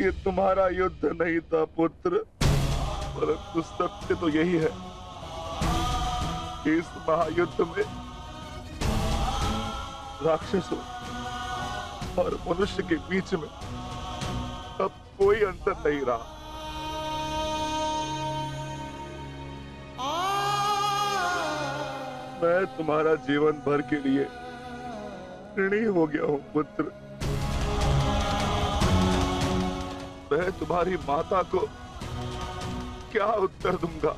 ये तुम्हारा युद्ध नहीं था पुत्र, परंतु सत्य तो यही है कि इस महायुद्ध में राक्षसों और मनुष्य के बीच में अब कोई अंतर नहीं रहा। मैं तुम्हारा जीवन भर के लिए ऋणी हो गया हूं पुत्र। मैं तुम्हारी माता को क्या उत्तर दूंगा,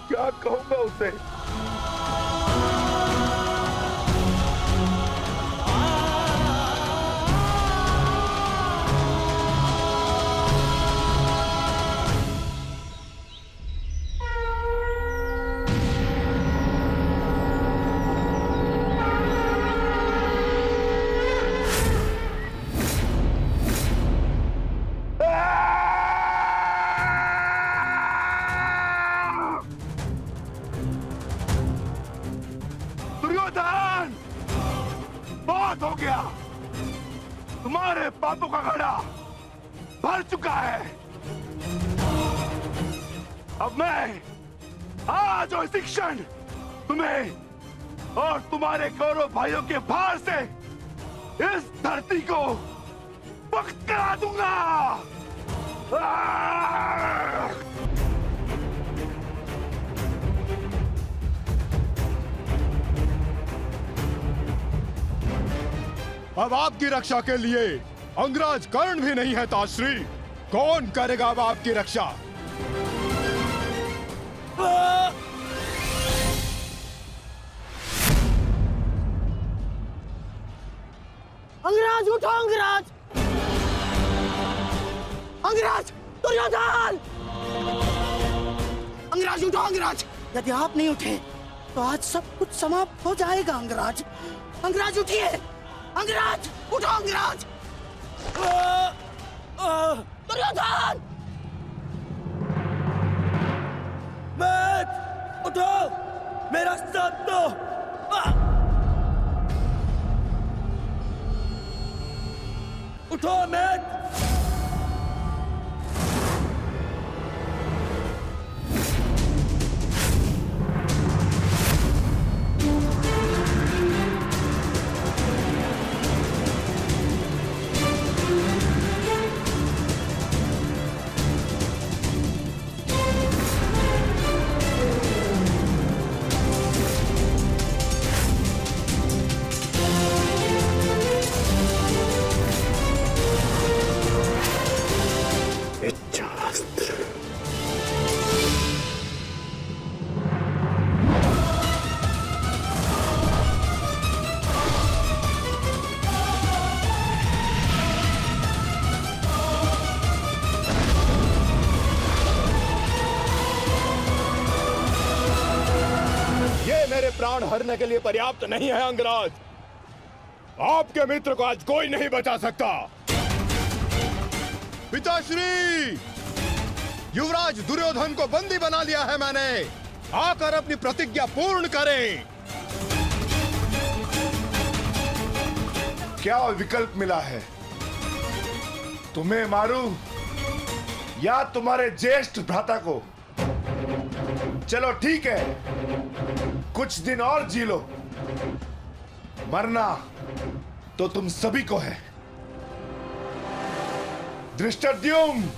क्या कहूंगा उसे? दुर्योधन, बहुत हो गया। तुम्हारे पापों का घड़ा भर चुका है। अब मैं आज और इसी क्षण तुम्हें और तुम्हारे कौरव भाइयों के भार से इस धरती को मुक्त करा दूंगा। अब आपकी रक्षा के लिए अंगराज कर्ण भी नहीं है ताश्री। कौन करेगा अब आपकी रक्षा? अंगराज उठो, अंगराज! अंगराज! दुर्योधन! अंगराज उठो, अंगराज! यदि आप नहीं उठे तो आज सब कुछ समाप्त हो जाएगा। अंगराज, अंगराज उठिए! अंगराज उठो, अंगराज! दुर्योधन! मैथ, उठो! मेरा साथ दो! उठो मैथ! प्राण हरने के लिए पर्याप्त नहीं है अंगराज। आपके मित्र को आज कोई नहीं बचा सकता। पिताश्री, युवराज दुर्योधन को बंदी बना लिया है मैंने। आकर अपनी प्रतिज्ञा पूर्ण करें। क्या विकल्प मिला है? तुम्हें मारूं या तुम्हारे ज्येष्ठ भ्राता को? चलो ठीक है, कुछ दिन और जी लो। मरना तो तुम सभी को है। धृष्टद्युम्न,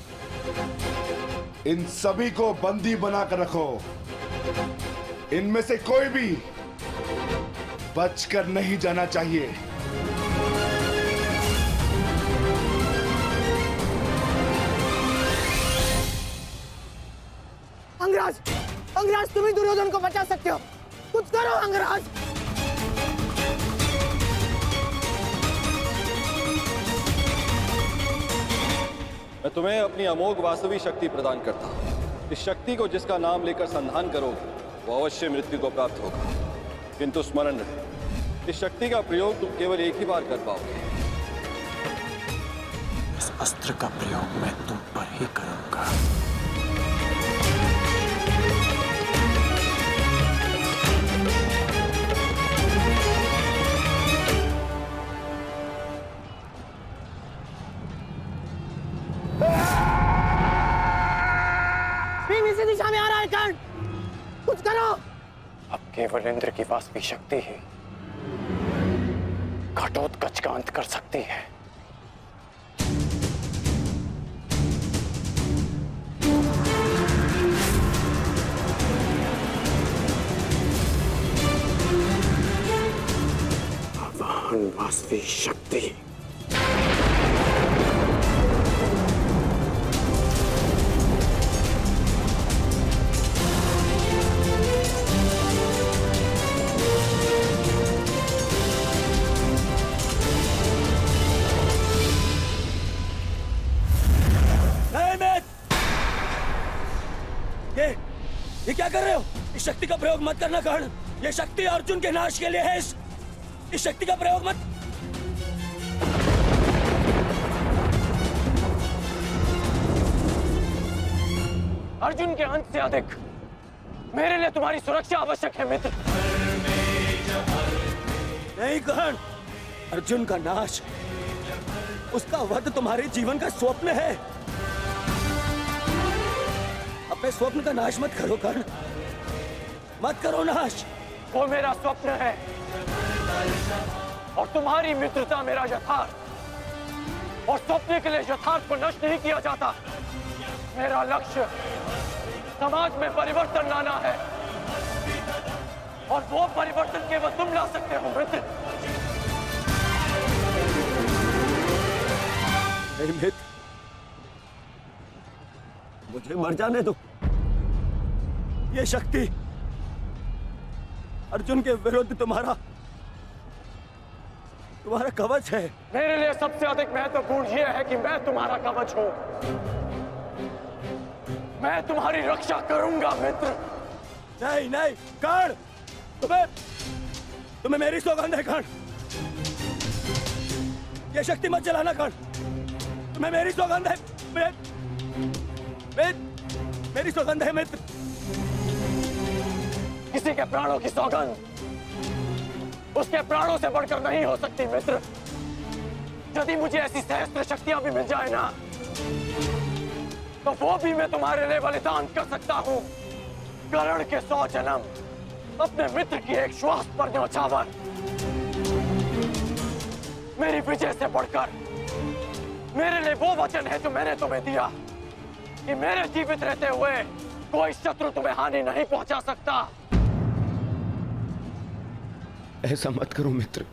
इन सभी को बंदी बनाकर रखो। इनमें से कोई भी बचकर नहीं जाना चाहिए। अंगराज, अंगराज तुम ही दुर्योधन को बचा सकते हो। कुछ करो अंगराज। मैं तुम्हें अपनी अमोघ वास्तविक शक्ति प्रदान करता हूं। इस शक्ति को जिसका नाम लेकर संधान करोगे वो अवश्य मृत्यु को प्राप्त होगा। किंतु स्मरण रहे, इस शक्ति का प्रयोग तुम केवल एक ही बार कर पाओगे। इस अस्त्र का प्रयोग मैं तुम पर ही करूंगा। करो। अब केवल इंद्र की वास्तवी शक्ति ही घटोत्कच का अंत कर सकती है। आवाहन वास्तवी शक्ति। ये क्या कर रहे हो? इस शक्ति का प्रयोग मत करना कर्ण। ये शक्ति अर्जुन के नाश के लिए है। इस शक्ति का प्रयोग मत। अर्जुन के अंत से अधिक मेरे लिए तुम्हारी सुरक्षा आवश्यक है मित्र। नहीं कर्ण, अर्जुन का नाश, उसका वध तुम्हारे जीवन का स्वप्न है। अपने स्वप्न का नाश मत करो कर्ण, मत करो नाश। वो मेरा स्वप्न है और तुम्हारी मित्रता मेरा यथार्थ, और स्वप्न के लिए यथार्थ को नष्ट नहीं किया जाता। मेरा लक्ष्य समाज में परिवर्तन लाना है, और वो परिवर्तन केवल तुम ला सकते हो मित्र। नहीं मित्र, मुझे मर जाने दो। ये शक्ति अर्जुन के विरुद्ध तुम्हारा कवच है। मेरे लिए सबसे अधिक महत्वपूर्ण यह है कि मैं तुम्हारा कवच हूं। मैं तुम्हारी रक्षा करूंगा मित्र। नहीं नहीं कर्ण, तुम्हें मेरी सौगंध है कर्ण। ये शक्ति मत जलाना कर्ण, तुम्हें मेरी सौगंध है। मेरी सौगंध है मित्र। किसी के प्राणों की सौगंध उसके प्राणों से बढ़कर नहीं हो सकती मित्र। यदि मुझे ऐसी सहस्त्र शक्तियां भी मिल जाए ना, तो वो भी मैं तुम्हारे लिए बलिदान कर सकता हूं। कर्ण के 100 जन्म, अपने मित्र की एक श्वास पर न्यौछावर। मेरी विजय से बढ़कर मेरे लिए वो वचन है जो मैंने तुम्हें दिया कि मेरे जीवित रहते हुए कोई शत्रु तुम्हें हानि नहीं पहुंचा सकता। ऐसा मत करो मित्र।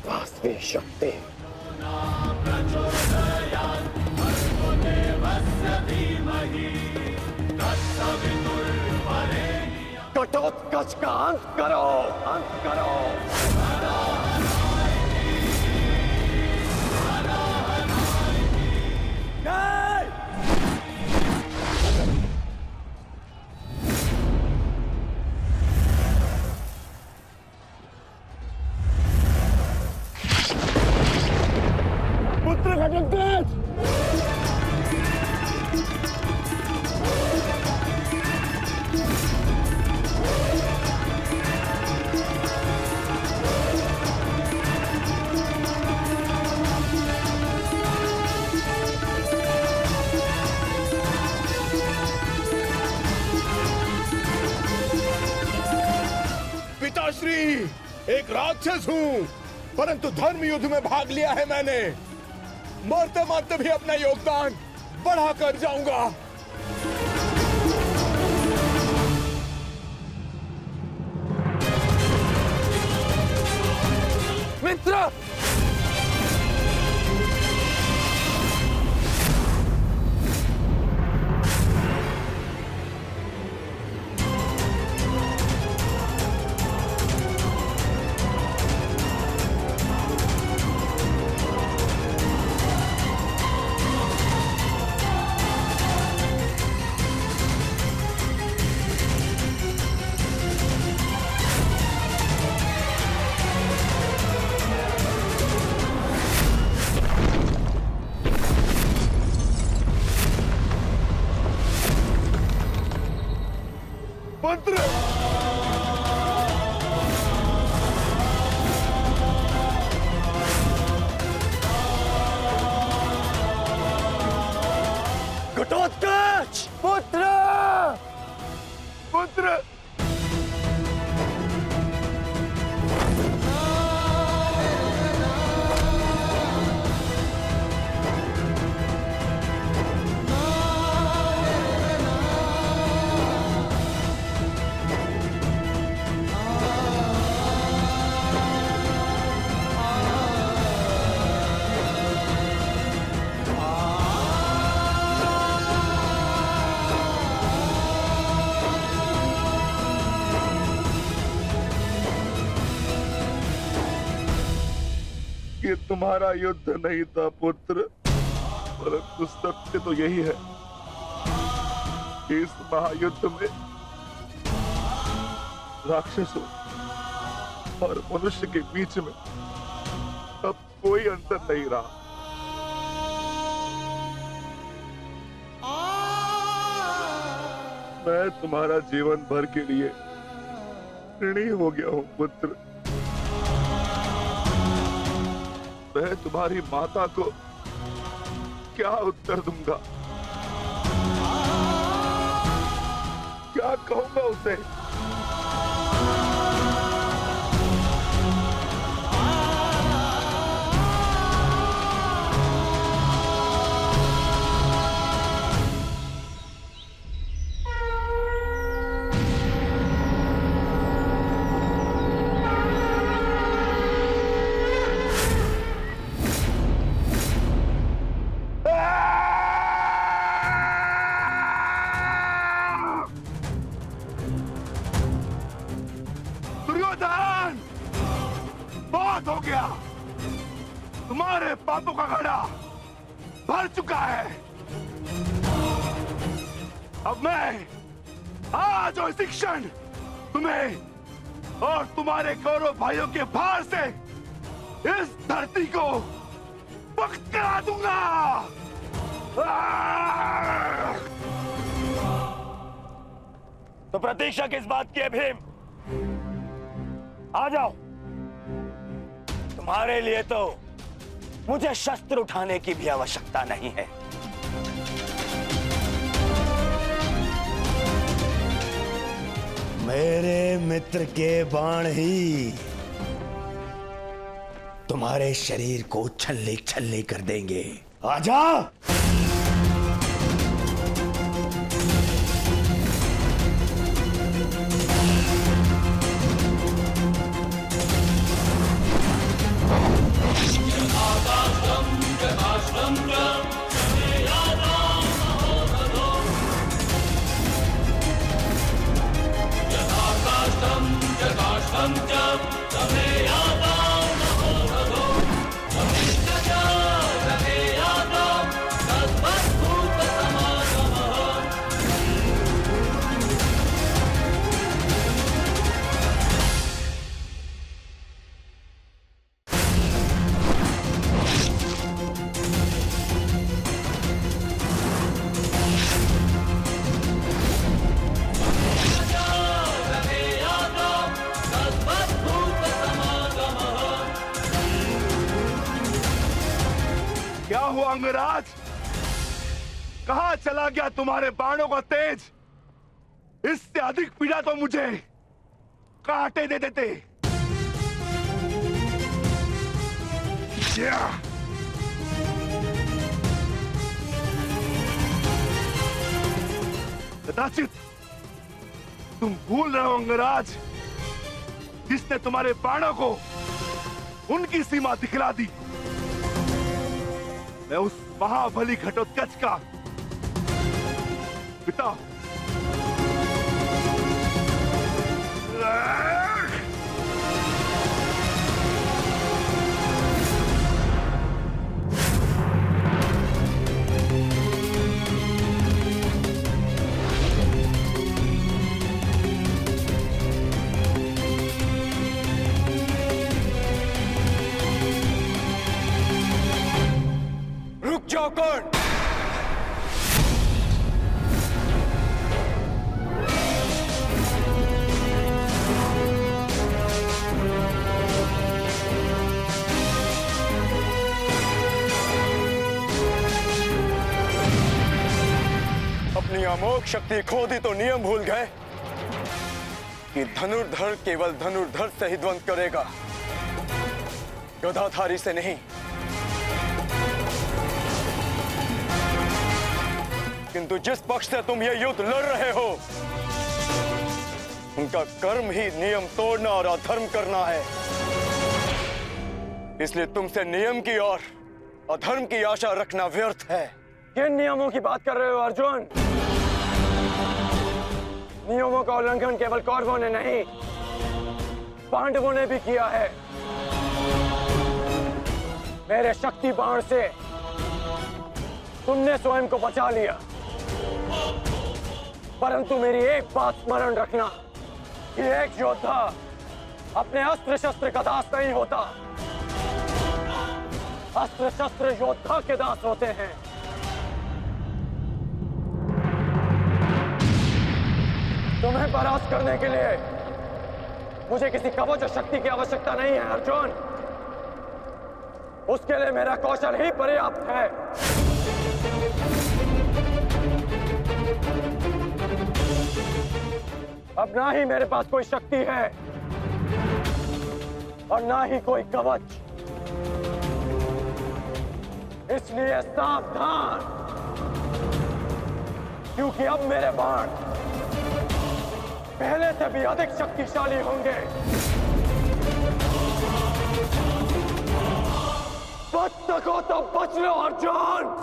वास्तविक शक्ति घटोत्कच का अंत करो, अंत करो। पुत्र घटोत्कच, पिताश्री, एक राक्षस हूं, परंतु धर्म युद्ध में भाग लिया है मैंने। मरते मरते भी अपना योगदान बढ़ाकर जाऊंगा। मित्र, ये तुम्हारा युद्ध नहीं था पुत्र, परंतु सत्य तो यही है कि इस महायुद्ध में राक्षसों और मनुष्य के बीच में अब कोई अंतर नहीं रहा। मैं तुम्हारा जीवन भर के लिए ऋणी हो गया हूं पुत्र। मैं तुम्हारी माता को क्या उत्तर दूंगा, क्या कहूंगा उसे? दुर्योधन, बहुत हो गया। तुम्हारे पापों का घड़ा भर चुका है। अब मैं आज और इसी क्षण तुम्हें और तुम्हारे कौरव भाइयों के भार से इस धरती को मुक्त करा दूंगा। तो प्रतीक्षा किस बात की है भीम? आ जाओ। तुम्हारे लिए तो मुझे शस्त्र उठाने की भी आवश्यकता नहीं है। मेरे मित्र के बाण ही तुम्हारे शरीर को छल्ले छल्ले कर देंगे। आजा। क्या हुआ अंगराज? कहां चला गया तुम्हारे बाणों का तेज? इससे अधिक पीड़ा तो मुझे कांटे दे देते। कदाचित तुम भूल रहे हो अंगराज, जिसने तुम्हारे बाणों को उनकी सीमा दिखला दी। मैं उस महाबली घटोत्कच का पिता। रुक जाओ कौन? अपनी अमोघ शक्ति खो दी तो नियम भूल गए कि धनुर्धर केवल धनुर्धर से ही द्वंद करेगा, गदाधारी से नहीं। किंतु जिस पक्ष से तुम ये युद्ध लड़ रहे हो, उनका कर्म ही नियम तोड़ना और अधर्म करना है। इसलिए तुमसे नियम की और अधर्म की आशा रखना व्यर्थ है। किन नियमों की बात कर रहे हो अर्जुन? नियमों का उल्लंघन केवल कौरवों ने नहीं, पांडवों ने भी किया है। मेरे शक्ति बाण से तुमने स्वयं को बचा लिया, परंतु मेरी एक बात स्मरण रखना कि एक योद्धा अपने अस्त्र शस्त्र का दास नहीं होता, अस्त्र शस्त्र योद्धा के दास होते हैं। तुम्हें परास्त करने के लिए मुझे किसी कवच और शक्ति की आवश्यकता नहीं है अर्जुन, उसके लिए मेरा कौशल ही पर्याप्त है। अब ना ही मेरे पास कोई शक्ति है और ना ही कोई कवच, इसलिए सावधान, क्योंकि अब मेरे बाण पहले से भी अधिक शक्तिशाली होंगे। बच सको तो बच लो अर्जुन।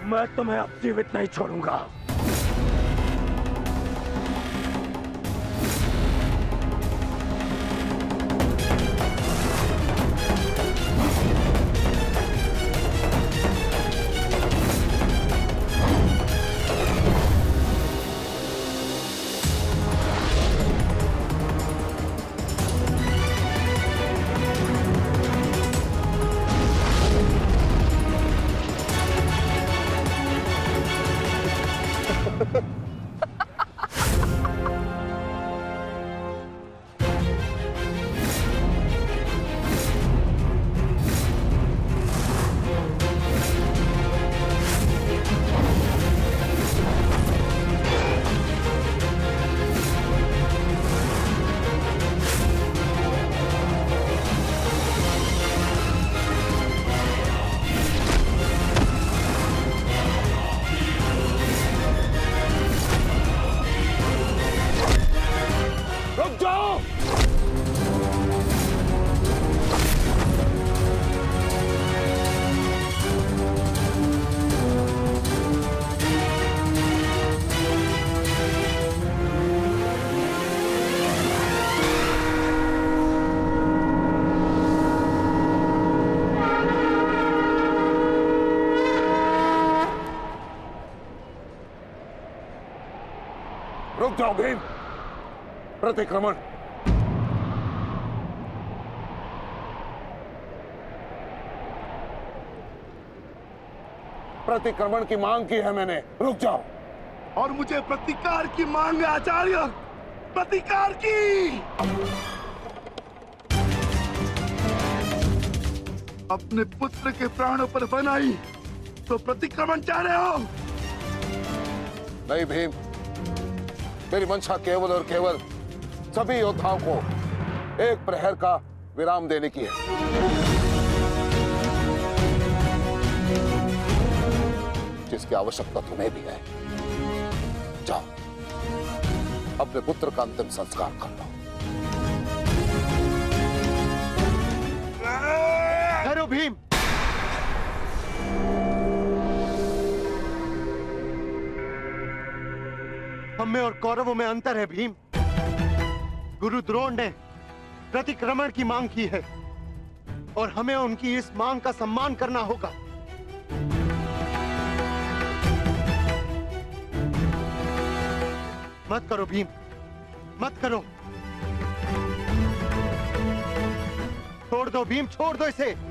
मैं तुम्हें अब जीवित नहीं छोड़ूंगा। रुक जाओ भीम, प्रतिक्रमण। प्रतिक्रमण की मांग की है मैंने, रुक जाओ। और मुझे प्रतिकार की मांग है आचार्य, प्रतिकार की। अपने पुत्र के प्राणों पर बनाई तो प्रतिक्रमण चाह रहे हो? नहीं भीम, मेरी मंशा केवल और केवल सभी योद्धाओं को एक प्रहर का विराम देने की है। जिसकी आवश्यकता तुम्हें भी है। जाओ, अपने पुत्र का अंतिम संस्कार कर लो। ठहरो भीम, हम में और कौरवों में अंतर है भीम। गुरु द्रोण ने प्रतिक्रमण की मांग की है और हमें उनकी इस मांग का सम्मान करना होगा। मत करो भीम, मत करो। छोड़ दो भीम, छोड़ दो इसे।